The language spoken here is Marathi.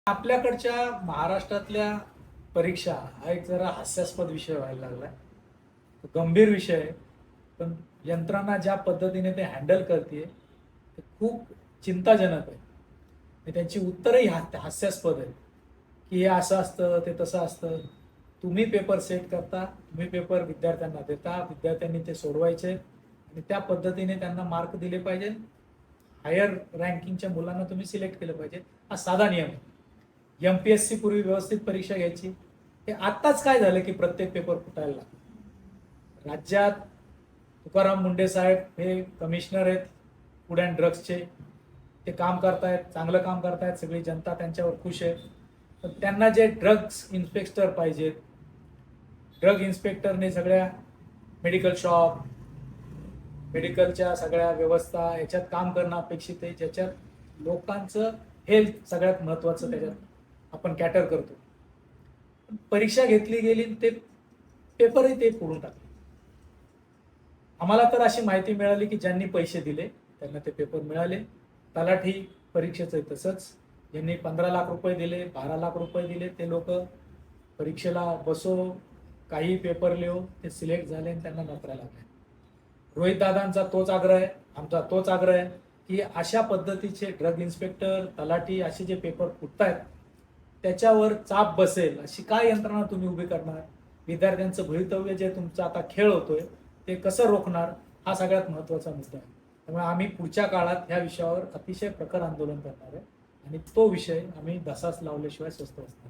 आपल्याकडच्या महाराष्ट्रातल्या परीक्षा हा एक जरा हास्यास्पद विषय व्हायला लागलाय. गंभीर विषय आहे, पण यंत्रणा ज्या पद्धतीने ते हँडल करते ते खूप चिंताजनक आहे. आणि त्यांची उत्तरही हास्यास्पद आहेत, की हे असं असतं, ते तसं असतं. तुम्ही पेपर सेट करता, तुम्ही पेपर विद्यार्थ्यांना देता, विद्यार्थ्यांनी ते सोडवायचे आणि त्या पद्धतीने त्यांना मार्क दिले पाहिजे. हायर रँकिंगच्या मुलांना तुम्ही सिलेक्ट केलं पाहिजे. हा साधा नियम आहे. MPSC पूर्वी व्यवस्थित परीक्षा घ्यायची. हे आत्ताच काय झालं की प्रत्येक पेपर फुटायला लागला. राज्यात तुकाराम मुंडे साहेब हे कमिशनर आहेत फूड अँड ड्रग्सचे. ते काम करतायत, चांगलं काम करतायत, सगळी जनता त्यांच्यावर खुश आहे. पण त्यांना जे ड्रग्स इन्स्पेक्टर पाहिजेत, ड्रग इन्स्पेक्टरने सगळ्या मेडिकल शॉप, मेडिकलच्या सगळ्या व्यवस्था याच्यात काम करणं अपेक्षित आहे, ज्याच्यात लोकांचं हेल्थ सगळ्यात महत्त्वाचं त्याच्यात आपण कॅटर करतो. परीक्षा घेतली गेली, ते पेपरही ते फोडून टाकले. आम्हाला तर अशी माहिती मिळाली की ज्यांनी पैसे दिले त्यांना ते पेपर मिळाले. तलाठी परीक्षेचं तसंच, ज्यांनी 15 लाख रुपये दिले, 12 लाख रुपये दिले, ते लोक परीक्षेला बसो, काही पेपर लिहो, ते सिलेक्ट झाले आणि त्यांना नोकऱ्या लागल्या. रोहित दादांचा तोच आग्रह आहे, आमचा तोच आग्रह आहे की अशा पद्धतीचे ड्रग इन्स्पेक्टर, तलाठी असे जे पेपर फुटतायत त्याच्यावर चाप बसेल अशी काय यंत्रणा तुम्ही उभी करणार? विद्यार्थ्यांचं भवितव्य जे तुमचा आता खेळ होतोय ते कसं रोखणार, हा सगळ्यात महत्त्वाचा मुद्दा आहे. त्यामुळे आम्ही पुढच्या काळात ह्या विषयावर अतिशय प्रखर आंदोलन करणार आहे आणि तो विषय आम्ही धसास लावल्याशिवाय स्वस्थ बसणार.